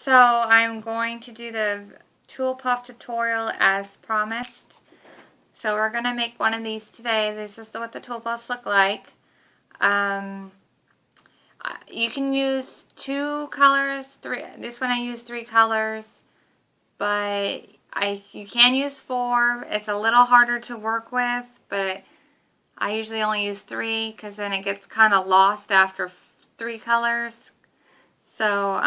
So I'm going to do the tool puff tutorial as promised. So we're going to make one of these today. This is what the tool puffs look like. You can use 2 colors, 3. This one I use 3 colors, but you can use 4. It's a little harder to work with, but I usually only use 3 because then it gets kind of lost after 3 colors. So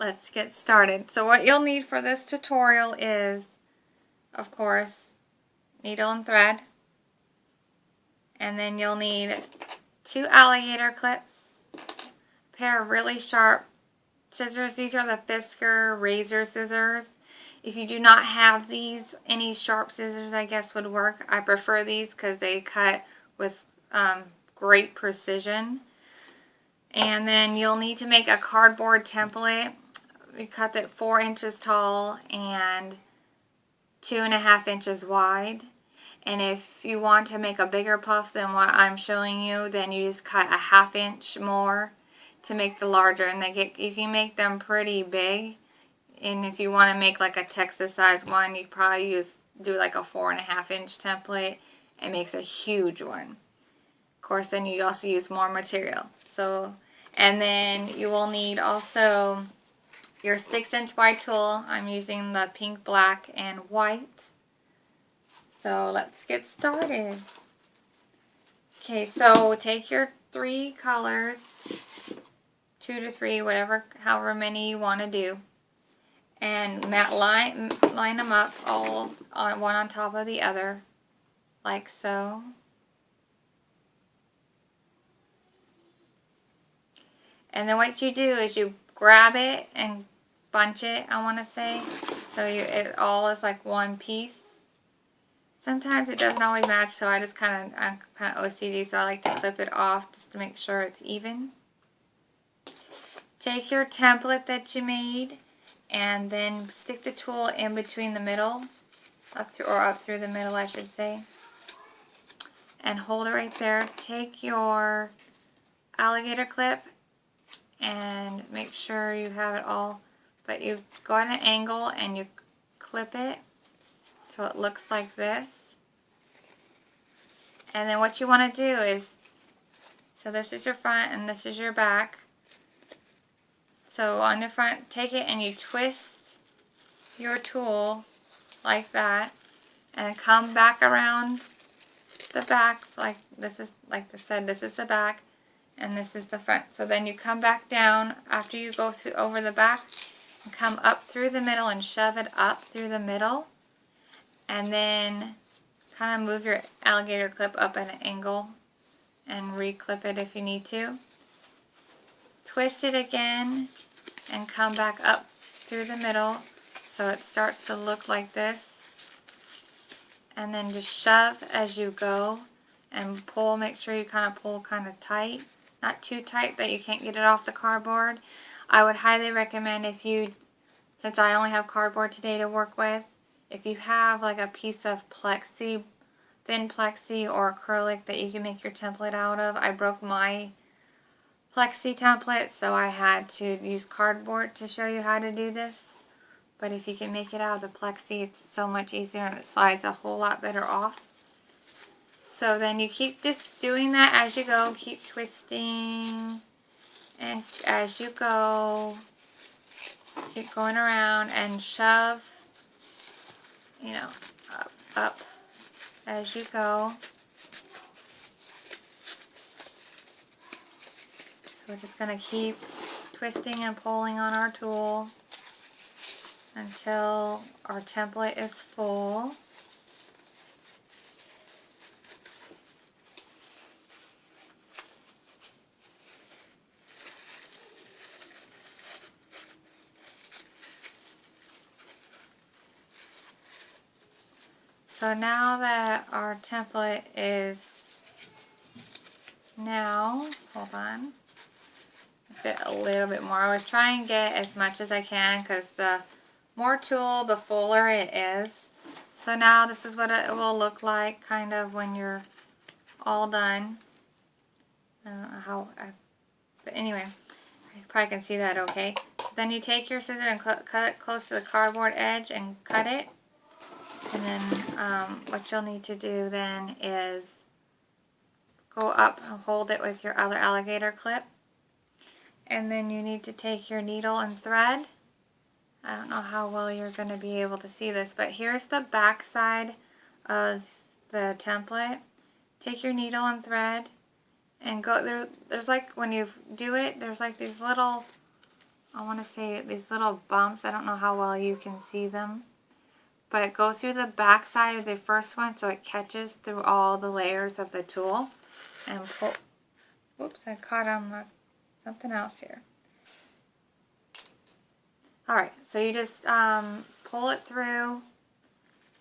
let's get started. So what you'll need for this tutorial is, of course, needle and thread. And then you'll need 2 alligator clips, a pair of really sharp scissors. These are the Fisker razor scissors. If you do not have these, any sharp scissors I guess would work. I prefer these because they cut with great precision. And then you'll need to make a cardboard template. We cut it 4 inches tall and 2.5 inches wide. And if you want to make a bigger puff than what I'm showing you, then you just cut a 1/2 inch more to make the larger. And you can make them pretty big. And if you want to make like a Texas size one, you probably do like a 4.5 inch template. It makes a huge one. Of course, then you also use more material. So, and then you will need also your 6-inch wide tool. I'm using the pink, black, and white. So let's get started. Okay, so take your 3 colors, 2 to 3, however many you want to do, and line them up all one on top of the other, like so. And then what you do is you grab it and bunch it, I want to say, so it all is like one piece. Sometimes it doesn't always match, so I'm kind of OCD, so I like to clip it off just to make sure it's even. Take your template that you made and then stick the tool in between the middle, up through the middle, I should say, and hold it right there. Take your alligator clip and make sure you have it all, but you go at an angle and you clip it so it looks like this. And then what you want to do is, so this is your front and this is your back. So on the front, take it and you twist your tool like that, and come back around the back, like this is, like I said, this is the back and this is the front. So then you come back down after you go over the back and come up through the middle and shove it up through the middle, and then kind of move your alligator clip up at an angle and re-clip it if you need to. Twist it again and come back up through the middle so it starts to look like this. And then just shove as you go and pull. Make sure you kind of pull kind of tight. Not too tight that you can't get it off the cardboard. I would highly recommend, since I only have cardboard today to work with, if you have like a piece of plexi, thin plexi or acrylic that you can make your template out of. I broke my plexi template, so I had to use cardboard to show you how to do this. But if you can make it out of the plexi, it's so much easier and it slides a whole lot better off. So then you keep just doing that as you go. Keep twisting, and as you go, keep going around and shove, up as you go. So we're just going to keep twisting and pulling on our tool until our template is full. So now that our template is hold on, a little bit more. I was trying to get as much as I can because the more tool, the fuller it is. So now this is what it will look like kind of when you're all done. I don't know how, but anyway, you probably can see that okay. So then you take your scissors and cut it close to the cardboard edge and cut it. And then what you'll need to do then is go up and hold it with your other alligator clip. And then you need to take your needle and thread. I don't know how well you're going to be able to see this, but here's the back side of the template. Take your needle and thread and go there. There's like, when you do it, there's like these little, I want to say these little bumps. I don't know how well you can see them, but go through the back side of the first one so it catches through all the layers of the tool and pull. Whoops, I caught on something else here. Alright, so you just pull it through,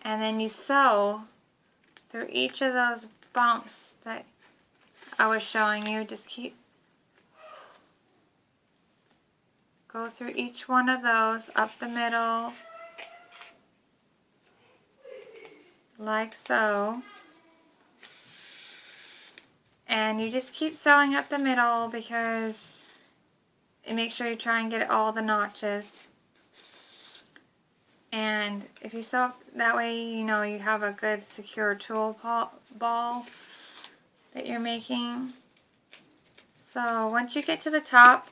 and then you sew through each of those bumps that I was showing you. Just go through each one of those up the middle, like so. And you just keep sewing up the middle because it makes sure you try and get all the notches. And if you sew that way, you know you have a good secure tool ball that you're making. So once you get to the top,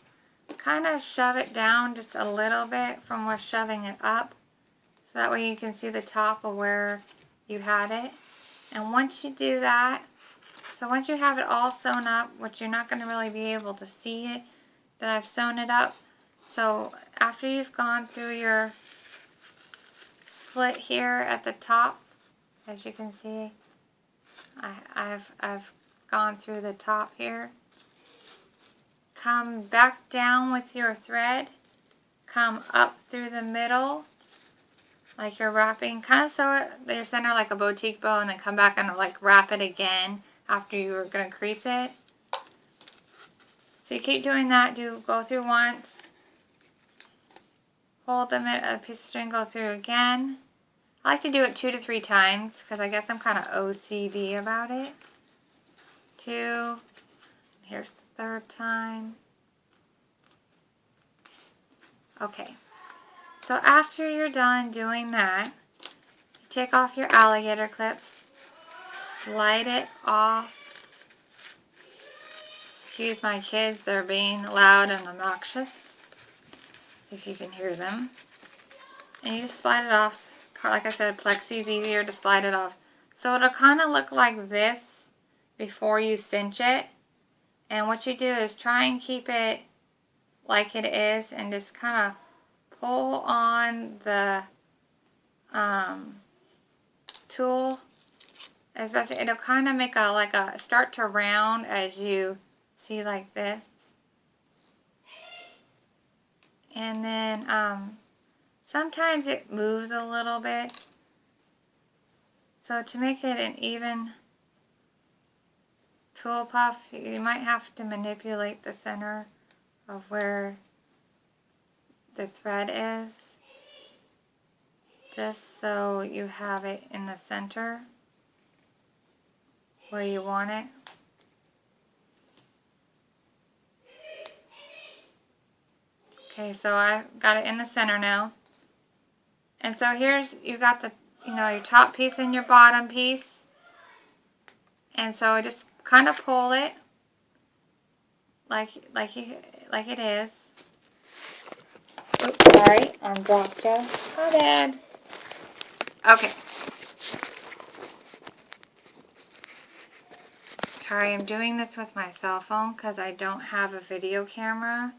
kind of shove it down just a little bit from what's shoving it up. So that way you can see the top of where you had it. And once you do that, so once you have it all sewn up, which you're not going to really be able to see it, that I've sewn it up. So after you've gone through your slit here at the top, as you can see, I've gone through the top here. Come back down with your thread, come up through the middle, like you're wrapping, kind of sew it your center like a boutique bow, and then come back and like wrap it again after you were going to crease it. So you keep doing that. Go through once, hold a piece of string, go through again. I like to do it 2 to 3 times because I guess I'm kind of OCD about it. 2, here's the 3rd time. Okay, so after you're done doing that, you take off your alligator clips, slide it off. Excuse my kids, they're being loud and obnoxious, if you can hear them. And you just slide it off. Like I said, plexi is easier to slide it off. So it'll kind of look like this before you cinch it. And what you do is try and keep it like it is and just kind of pull on the tool. Especially, it'll kind of make a start to round as you see like this. And then sometimes it moves a little bit. So to make it an even tool puff, you might have to manipulate the center of where the thread is, just so you have it in the center where you want it. Okay, so I've got it in the center now. And so here's, you've got the, your top piece and your bottom piece. And so I just kind of pull it like it is. Oops, sorry, I dropped you. My bad. Okay. Sorry, I'm doing this with my cell phone because I don't have a video camera.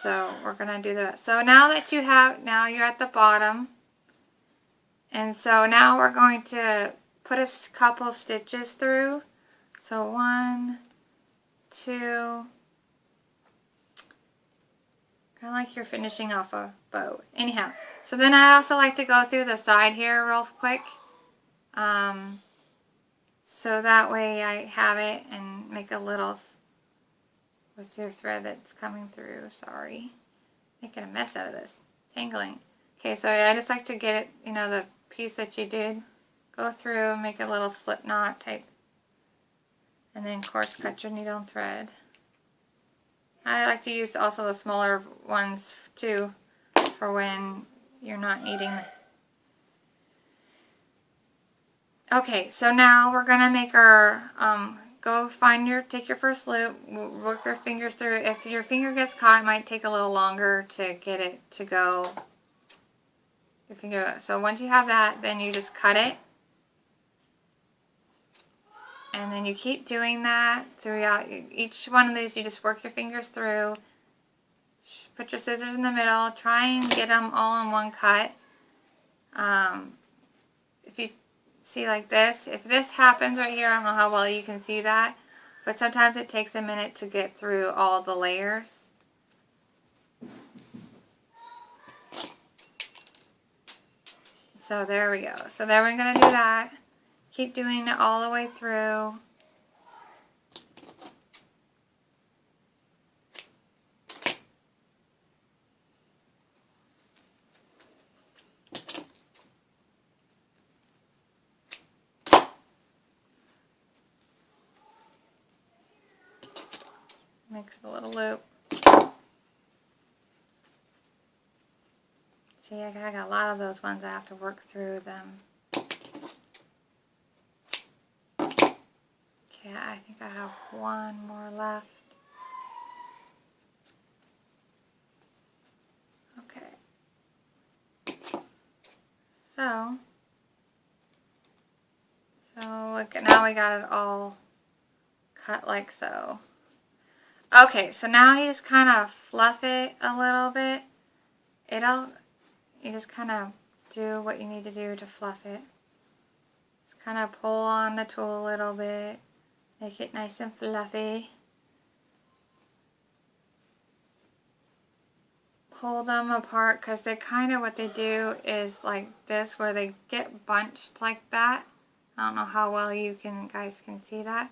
So we're going to do that. So now that you're at the bottom. And so now we're going to put a couple stitches through. So 1, 2, kind of like you're finishing off a bow. Anyhow, so then I also like to go through the side here real quick. So that way I have it and make a little with your thread that's coming through. Sorry, making a mess out of this, tangling. Okay, so I just like to get it, the piece that you did, go through, make a little slip knot type, and then course cut your needle and thread. I like to use also the smaller ones too for when you're not needing. Okay, so now we're gonna make our, take your first loop, work your fingers through. If your finger gets caught, it might take a little longer to get it to go. So once you have that, then you just cut it. And then you keep doing that throughout each one of these. You just work your fingers through. Put your scissors in the middle. Try and get them all in one cut. If you see like this, if this happens right here, I don't know how well you can see that, but sometimes it takes a minute to get through all the layers. So there we go. So then we're going to do that. Keep doing it all the way through. Makes a little loop. See, I got a lot of those ones I have to work through them. Okay, I think I have one more left. Okay. So look, now we got it all cut like so. Okay, so now you just kind of fluff it a little bit. You just kind of do what you need to do to fluff it. Just kind of pull on the tool a little bit. Make it nice and fluffy. Pull them apart because they kind of, what they do is like this, where they get bunched like that. I don't know how well you guys can see that.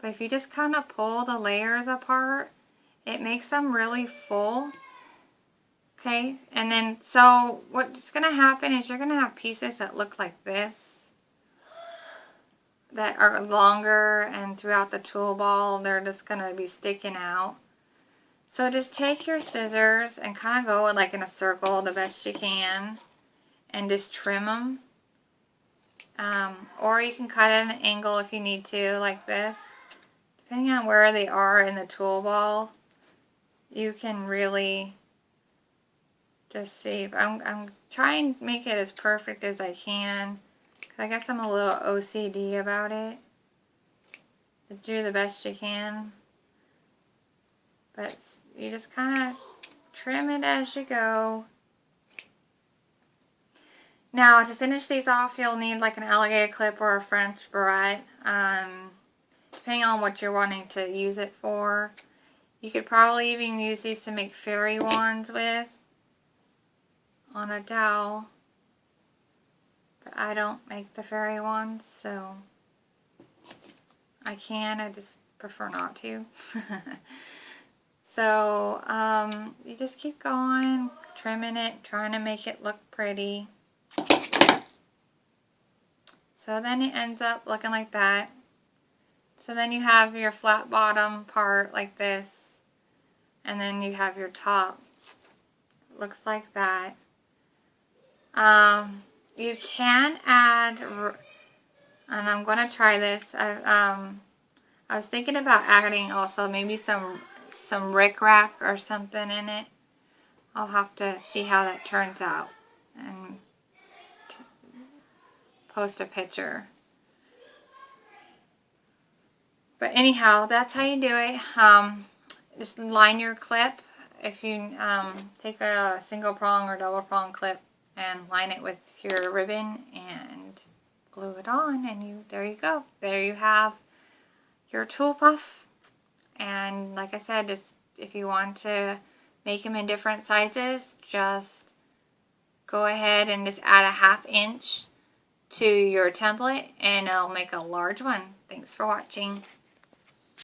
But if you just kind of pull the layers apart, it makes them really full. Okay, and then so what's going to happen is you're going to have pieces that look like this, that are longer, and throughout the tool ball they're just going to be sticking out. So just take your scissors and kind of go like in a circle the best you can and just trim them. Or you can cut at an angle if you need to, like this. Depending on where they are in the tool ball, you can really just see. I'm trying to make it as perfect as I can, because I guess I'm a little OCD about it. To do the best you can. But you just kind of trim it as you go. Now, to finish these off, you'll need like an alligator clip or a French barrette. Depending on what you're wanting to use it for. You could probably even use these to make fairy wands with on a dowel. But I don't make the fairy wands, so I just prefer not to. So, you just keep going, trimming it, trying to make it look pretty. So then it ends up looking like that. So then you have your flat bottom part like this, and then you have your top. Looks like that. You can add, and I'm going to try this. I was thinking about adding also maybe some rickrack or something in it. I'll have to see how that turns out and post a picture. But anyhow, that's how you do it. Just line your clip. If you take a single prong or double prong clip and line it with your ribbon and glue it on, and there you go. There you have your tool puff. And like I said, just if you want to make them in different sizes, just go ahead and just add a 1/2 inch to your template and it'll make a large one. Thanks for watching.